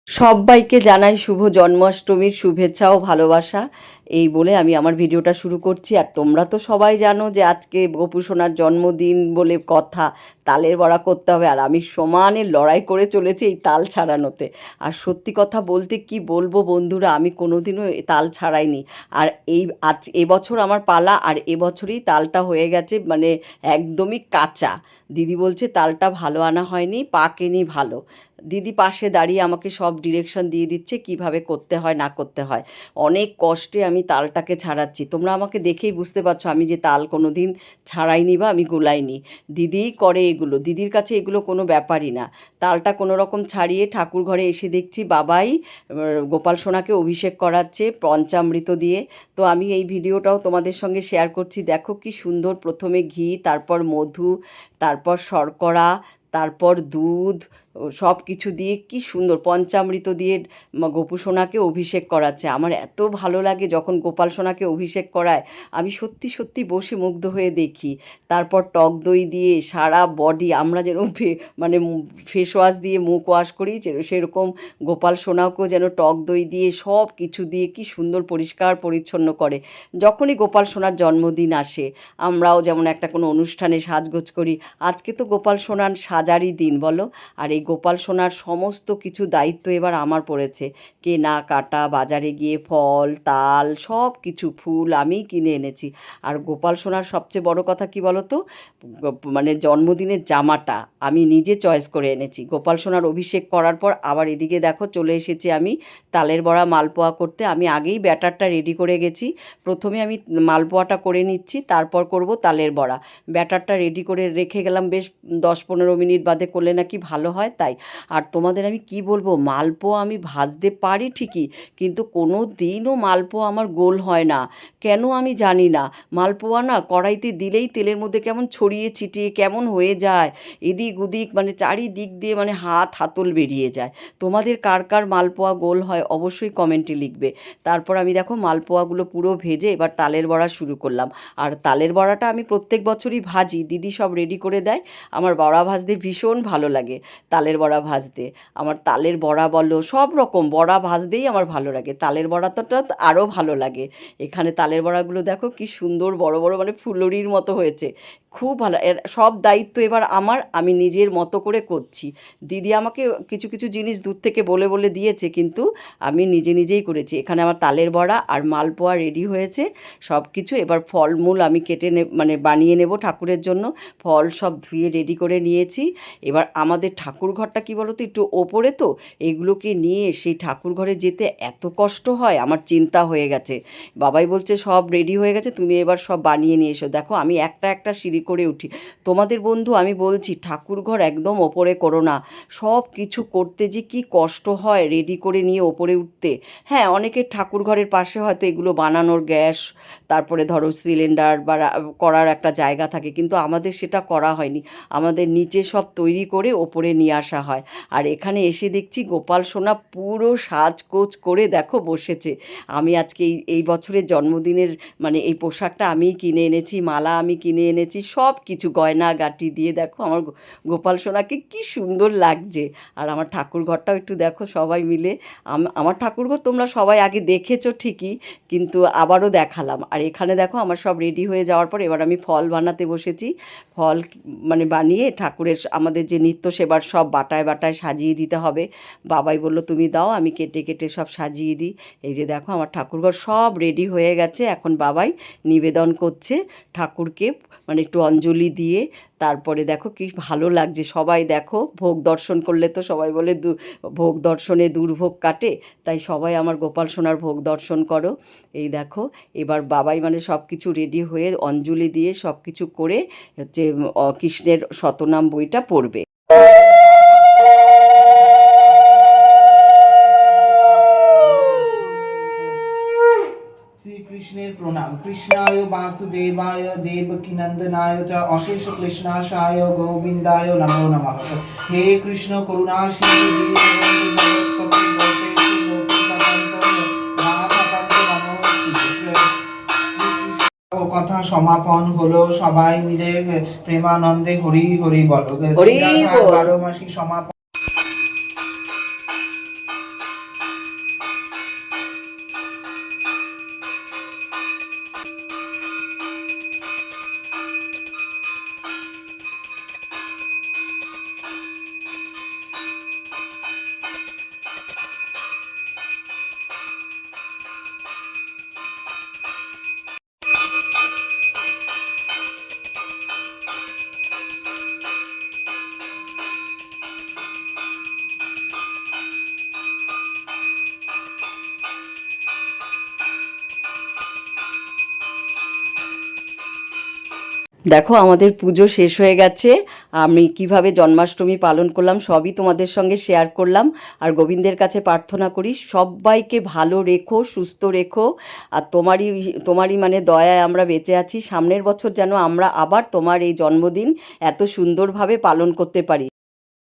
সব্বাইকে জানাই শুভ জন্মাষ্টমীর শুভেচ্ছা ও ভালোবাসা। এই বলে আমি আমার ভিডিওটা শুরু করছি। আর তোমরা তো সবাই জানো যে আজকে গোপু সোনার জন্মদিন বলে কথা, তালের বড়া করতে হবে। আর আমি সমানে লড়াই করে চলেছি এই তাল ছাড়ানোতে। আর সত্যি কথা বলতে কি বলবো বন্ধুরা, আমি কোনোদিনও তাল ছাড়াইনি। আর এবছর আমার পালা, আর এবছরই তালটা হয়ে গেছে, মানে একদমই কাঁচা। দিদি বলছে তালটা ভালো আনা হয়নি, পাকেনি ভালো। দিদি পাশে দাঁড়িয়ে আমাকে সব ডিরেকশন দিয়ে দিচ্ছে কিভাবে করতে হয় না করতে হয়। অনেক কষ্টে আমি তালটাকে ছাড়াচ্ছি। তোমরা আমাকে দেখেই বুঝতে পারছো আমি যে তাল কোনো দিন ছাড়াইনি বা আমি গোলাইনি। দিদিই করে এগুলো, দিদির কাছে এগুলো কোনো ব্যাপারই না। তালটা কোনো রকম ছাড়িয়ে ঠাকুর ঘরে এসে দেখছি বাবাই গোপাল সোনাকে অভিষেক করাচ্ছে পঞ্চামৃত দিয়ে। তো আমি এই ভিডিওটাও তোমাদের সঙ্গে শেয়ার করছি। দেখো কি সুন্দর, প্রথমে ঘি, তারপর মধু, তারপর শর্করা, তারপর দুধ, সব কিছু দিয়ে কি সুন্দর পঞ্চামৃত দিয়ে গোপু সোনাকে অভিষেক করাচ্ছে। আমার এত ভালো লাগে যখন গোপাল সোনাকে অভিষেক করায়, আমি সত্যি সত্যি বসে মুগ্ধ হয়ে দেখি। তারপর টক দই দিয়ে সারা বডি, আমরা যেরকম মানে ফেস ওয়াশ দিয়ে মুখ ওয়াশ করি সেরকম গোপাল সোনাকেও যেন টক দই দিয়ে সব কিছু দিয়ে কি সুন্দর পরিষ্কার পরিচ্ছন্ন করে। যখনই গোপাল সোনার জন্মদিন আসে আমরাও যেমন একটা কোনো অনুষ্ঠানে সাজগোজ করি। আজকে তো গোপাল সোনার সাজারই দিন বলো। আর এই গোপাল সোনার সমস্ত কিছু দায়িত্ব এবার আমার পড়েছে। কেনা কাটা, বাজারে গিয়ে ফল তাল সব কিছু, ফুল আমিই কিনে এনেছি। আর গোপাল সোনার সবচেয়ে বড় কথা কি বলো তো, মানে জন্মদিনের জামাটা আমি নিজে চয়েস করে এনেছি। গোপাল সোনার অভিষেক করার পর আবার এদিকে দেখো চলে এসেছি আমি তালের বড়া মালপোয়া করতে। আমি আগেই ব্যাটারটা রেডি করে গেছি। প্রথমে আমি মালপোয়াটা করে নিচ্ছি, তারপর করব তালের বড়া। ব্যাটারটা রেডি করে রেখে গেলাম, বেশ 10-15 মিনিট বাদে করলে নাকি ভালো হয় তাই। আর তোমাদের আমি কি বলবো, মালপোয়া আমি ভাজতে পারি ঠিকই, কিন্তু কোনো দিনও মালপোয়া আমার গোল হয় না। কেন আমি জানি না। মালপোয়া না কড়াইতে দিলেই তেলের মধ্যে কেমন ছড়িয়ে ছিটিয়ে কেমন হয়ে যায়, এদিক ওদিক মানে চারিদিক দিয়ে মানে হাতল বেরিয়ে যায়। তোমাদের কার কার মালপোয়া গোল হয় অবশ্যই কমেন্টে লিখবে। তারপর আমি দেখো মালপোয়াগুলো পুরো ভেজে এবার তালের বড়া শুরু করলাম। আর তালের বড়াটা আমি প্রত্যেক বছরই ভাজি, দিদি সব রেডি করে দেয়। আমার বড়া ভাজতে ভীষণ ভালো লাগে, তালের বড়া ভাজতে। আমার তালের বড়া বলো, সব রকম বড়া ভাজতেই আমার ভালো লাগে। তালের বড়াটা তো আরও ভালো লাগে। এখানে তালের বড়াগুলো দেখো কি সুন্দর বড় বড়, মানে ফুলুরির মতো হয়েছে। খুব ভালো, এর সব দায়িত্ব এবার আমার, আমি নিজের মতো করে করছি। দিদি আমাকে কিছু কিছু জিনিস দূর থেকে বলে বলে দিয়েছে, কিন্তু আমি নিজে নিজেই করেছি। এখানে আমার তালের বড়া আর মালপোয়া রেডি হয়েছে সব কিছু। এবার ফলমূল আমি কেটে মানে বানিয়ে নেব ঠাকুরের জন্য। ফল সব ধুয়ে রেডি করে নিয়েছি। এবার আমাদের ঠাকুর ঘরটা কী বলো তো, একটু ওপরে তো, এগুলোকে নিয়ে সেই ঠাকুর ঘরে যেতে এত কষ্ট হয়, আমার চিন্তা হয়ে গেছে। বাবাই বলছে সব রেডি হয়ে গেছে, তুমি এবার সব বানিয়ে নিয়ে এসো। দেখো আমি একটা একটা সিঁড়ি করে উঠি। তোমাদের বন্ধু আমি বলছি ঠাকুর ঘর একদম ওপরে করো না। সব কিছু করতে যে কি কষ্ট হয় রেডি করে নিয়ে ওপরে উঠতে। হ্যাঁ, অনেকের ঠাকুর ঘরের পাশে হয়তো এগুলো বানানোর গ্যাস, তারপরে ধরো সিলিন্ডার বা করার একটা জায়গা থাকে, কিন্তু আমাদের সেটা করা হয়নি। আমাদের নিচে সব তৈরি করে ওপরে নিয়ে আসা হয়। আর এখানে এসে দেখছি গোপাল সোনা পুরো সাজগোজ করে দেখো বসেছে। আমি আজকে এই বছরের জন্মদিনের মানে এই পোশাকটা আমিই কিনে এনেছি, মালা আমি কিনে এনেছি, সব কিছু গয়না গাটি দিয়ে দেখো আমার গোপাল সোনাকে কি সুন্দর লাগছে। আর আমার ঠাকুর ঘরটাও একটু দেখো সবাই মিলে। আমার ঠাকুরঘর তোমরা সবাই আগে দেখেছো ঠিকই, কিন্তু আবারও দেখালাম। আর এখানে দেখো আমার সব রেডি হয়ে যাওয়ার পর এবার আমি ফল বানাতে বসেছি। ফল মানে বানিয়ে ঠাকুরের আমাদের যে নিত্য সেবার সব বাটায় বাটায় সাজিয়ে দিতে হবে। বাবাই বলল তুমি দাও, আমি কেটে কেটে সব সাজিয়ে দিই। এই যে দেখো আমার ঠাকুরঘর সব রেডি হয়ে গেছে। এখন বাবাই নিবেদন করছে ঠাকুরকে, মানে একটু অঞ্জলি দিয়ে। তারপরে দেখো কি ভালো লাগছে, সবাই দেখো ভোগ দর্শন করলে তো সবাই বলে ভোগ দর্শনে দুর্ভোগ কাটে, তাই সবাই আমার গোপাল সোনার ভোগ দর্শন করো। এই দেখো এবার বাবাই মানে সব কিছু রেডি হয়ে অঞ্জলি দিয়ে সব কিছু করে হচ্ছে কৃষ্ণের শতনাম বইটা পড়বে। শ্রীকৃষ্ণের প্রণাম। কৃষ্ণায় বাসুদেবায় দেবকীনন্দনায় চ অশেষ ক্লেশনাশায় গোবিন্দায় নমো নমঃ। হে কৃষ্ণ করুণা সিন্ধু দীনবন্ধু জগৎপতে গোপীকান্ত রাধাকান্ত নমস্তুতে। ও কথা সমাপন হলো, সবাই মিলে প্রেমানন্দে হরি হরি বলো। হরি বল। 12 মাসিক সমাপন। দেখো আমাদের পুজো শেষ হয়ে গেছে। আমি কিভাবে জন্মাষ্টমী পালন করলাম সবই তোমাদের সঙ্গে শেয়ার করলাম। আর গোবিন্দের কাছে প্রার্থনা করি সবাইকে ভালো রেখো, সুস্থ রেখো। আর তোমারই মানে দয়ায় আমরা বেঁচে আছি। সামনের বছর যেন আমরা আবার তোমার এই জন্মদিন এত সুন্দরভাবে পালন করতে পারি।